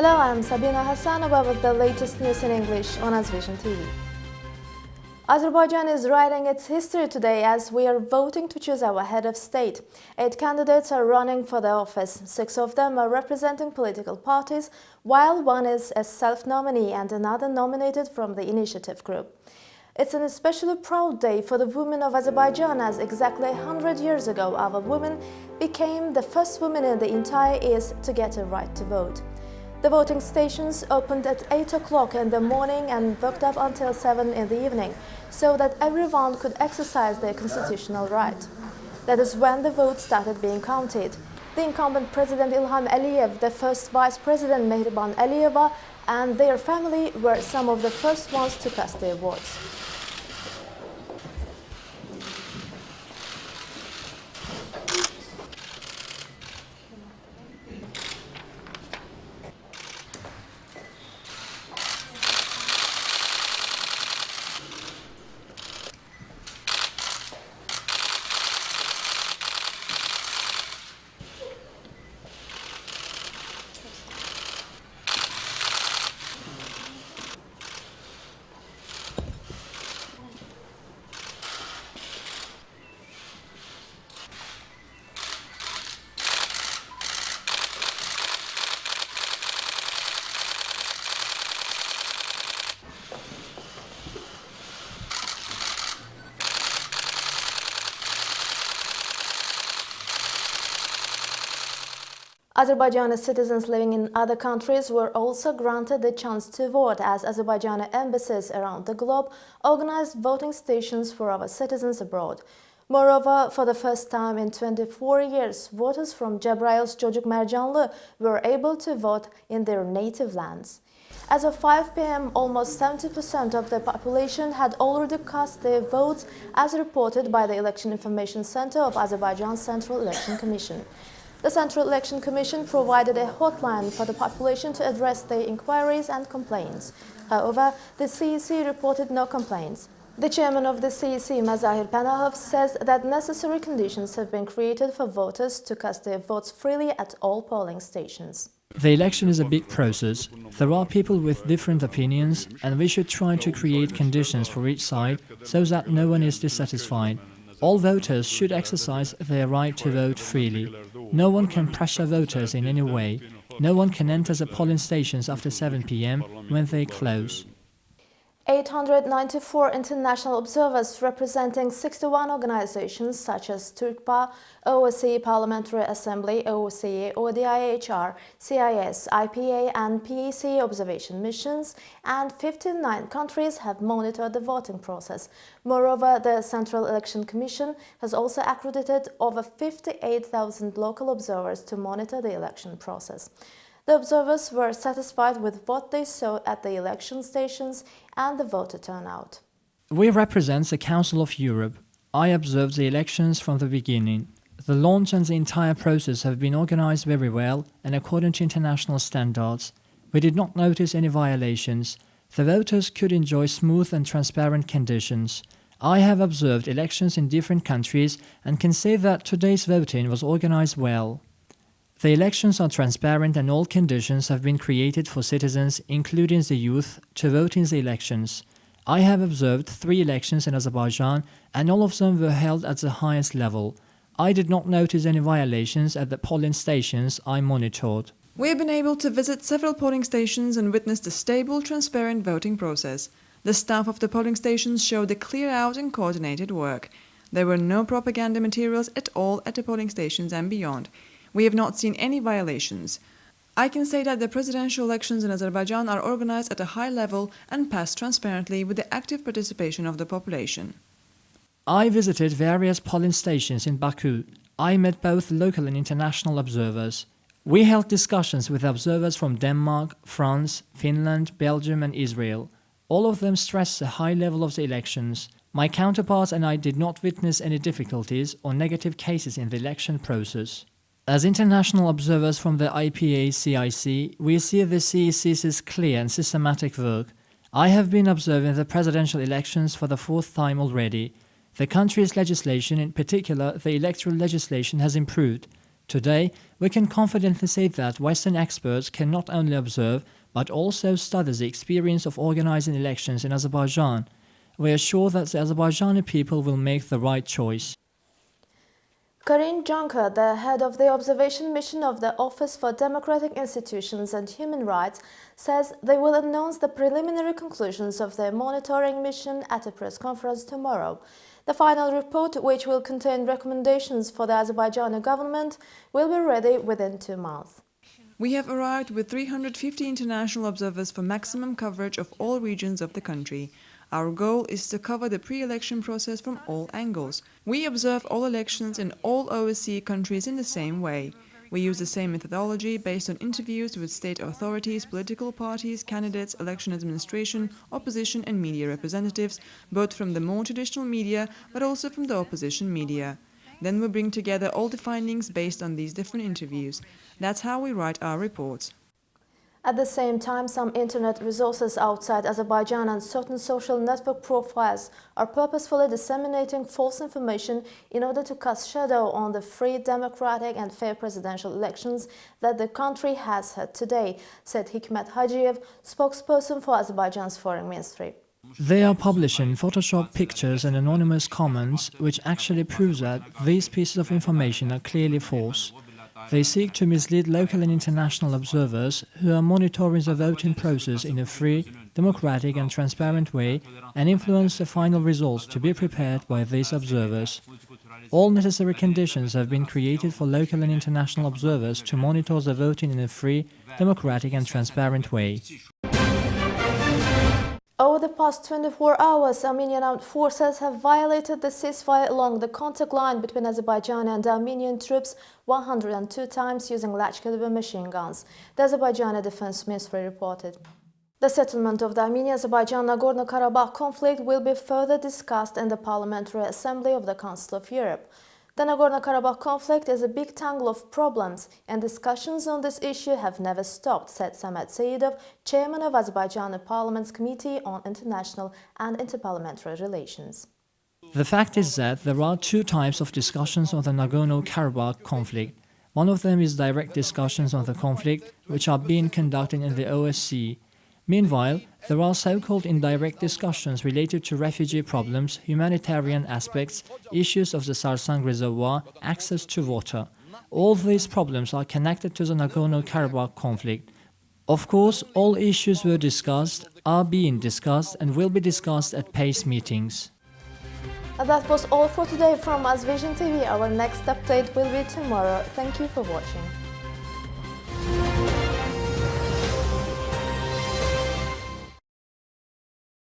Hello, I'm Sabina Hassanova with the latest news in English on AzVision TV. Azerbaijan is writing its history today as we are voting to choose our head of state. 8 candidates are running for the office. 6 of them are representing political parties, while one is a self-nominee and another nominated from the initiative group. It's an especially proud day for the women of Azerbaijan, as exactly 100 years ago our women became the first women in the entire East to get a right to vote. The voting stations opened at 8 o'clock in the morning and booked up until 7 in the evening, so that everyone could exercise their constitutional right. That is when the votes started being counted. The incumbent President Ilham Aliyev, the first Vice President Mehriban Aliyeva, and their family were some of the first ones to cast their votes. Azerbaijani citizens living in other countries were also granted the chance to vote, as Azerbaijani embassies around the globe organized voting stations for our citizens abroad. Moreover, for the first time in 24 years, voters from Cebrail's Çocuk Mercanlı were able to vote in their native lands. As of 5 p.m., almost 70% of the population had already cast their votes, as reported by the Election Information Center of Azerbaijan's Central Election Commission. The Central Election Commission provided a hotline for the population to address their inquiries and complaints. However, the CEC reported no complaints. The chairman of the CEC, Mazahir Panahov, says that necessary conditions have been created for voters to cast their votes freely at all polling stations. The election is a big process. There are people with different opinions, and we should try to create conditions for each side so that no one is dissatisfied. All voters should exercise their right to vote freely. No one can pressure voters in any way. No one can enter the polling stations after 7 p.m. when they close. 894 international observers representing 61 organizations such as Turkpa, OSCE Parliamentary Assembly, OSCE, ODIHR, CIS, IPA and PEC observation missions, and 59 countries have monitored the voting process. Moreover, the Central Election Commission has also accredited over 58,000 local observers to monitor the election process. The observers were satisfied with what they saw at the election stations and the voter turnout. We represent the Council of Europe. I observed the elections from the beginning. The launch and the entire process have been organized very well and according to international standards. We did not notice any violations. The voters could enjoy smooth and transparent conditions. I have observed elections in different countries and can say that today's voting was organized well. The elections are transparent and all conditions have been created for citizens, including the youth, to vote in the elections. I have observed 3 elections in Azerbaijan and all of them were held at the highest level. I did not notice any violations at the polling stations I monitored. We have been able to visit several polling stations and witnessed a stable, transparent voting process. The staff of the polling stations showed a clear-out and coordinated work. There were no propaganda materials at all at the polling stations and beyond. We have not seen any violations. I can say that the presidential elections in Azerbaijan are organized at a high level and passed transparently with the active participation of the population. I visited various polling stations in Baku. I met both local and international observers. We held discussions with observers from Denmark, France, Finland, Belgium and Israel. All of them stressed the high level of the elections. My counterparts and I did not witness any difficulties or negative cases in the election process. As international observers from the IPA-CIC, we see the CEC's clear and systematic work. I have been observing the presidential elections for the 4th time already. The country's legislation, in particular the electoral legislation, has improved. Today, we can confidently say that Western experts can not only observe, but also study the experience of organizing elections in Azerbaijan. We are sure that the Azerbaijani people will make the right choice. Karin Janka, the head of the observation mission of the Office for Democratic Institutions and Human Rights, says they will announce the preliminary conclusions of their monitoring mission at a press conference tomorrow. The final report, which will contain recommendations for the Azerbaijani government, will be ready within 2 months. We have arrived with 350 international observers for maximum coverage of all regions of the country. Our goal is to cover the pre-election process from all angles. We observe all elections in all OSCE countries in the same way. We use the same methodology based on interviews with state authorities, political parties, candidates, election administration, opposition and media representatives, both from the more traditional media but also from the opposition media. Then we bring together all the findings based on these different interviews. That's how we write our reports. At the same time, some internet resources outside Azerbaijan and certain social network profiles are purposefully disseminating false information in order to cast shadow on the free, democratic and fair presidential elections that the country has had today, said Hikmet Hajiev, spokesperson for Azerbaijan's foreign ministry. They are publishing Photoshop pictures and anonymous comments, which actually proves that these pieces of information are clearly false. They seek to mislead local and international observers who are monitoring the voting process in a free, democratic and transparent way and influence the final results to be prepared by these observers. All necessary conditions have been created for local and international observers to monitor the voting in a free, democratic and transparent way. Over the past 24 hours, Armenian armed forces have violated the ceasefire along the contact line between Azerbaijan and Armenian troops 102 times using large-caliber machine guns, the Azerbaijani Defense Ministry reported. The settlement of the Armenia-Azerbaijan Nagorno-Karabakh conflict will be further discussed in the Parliamentary Assembly of the Council of Europe. The Nagorno-Karabakh conflict is a big tangle of problems, and discussions on this issue have never stopped, said Samet Seyidov, chairman of Azerbaijan Parliament's Committee on International and Interparliamentary Relations. The fact is that there are two types of discussions on the Nagorno-Karabakh conflict. One of them is direct discussions on the conflict, which are being conducted in the OSCE. Meanwhile, there are so-called indirect discussions related to refugee problems, humanitarian aspects, issues of the Sarsang Reservoir, access to water. All these problems are connected to the Nagorno-Karabakh conflict. Of course, all issues were discussed, are being discussed and will be discussed at PACE meetings. That was all for today from AzVision TV. Our next update will be tomorrow. Thank you for watching.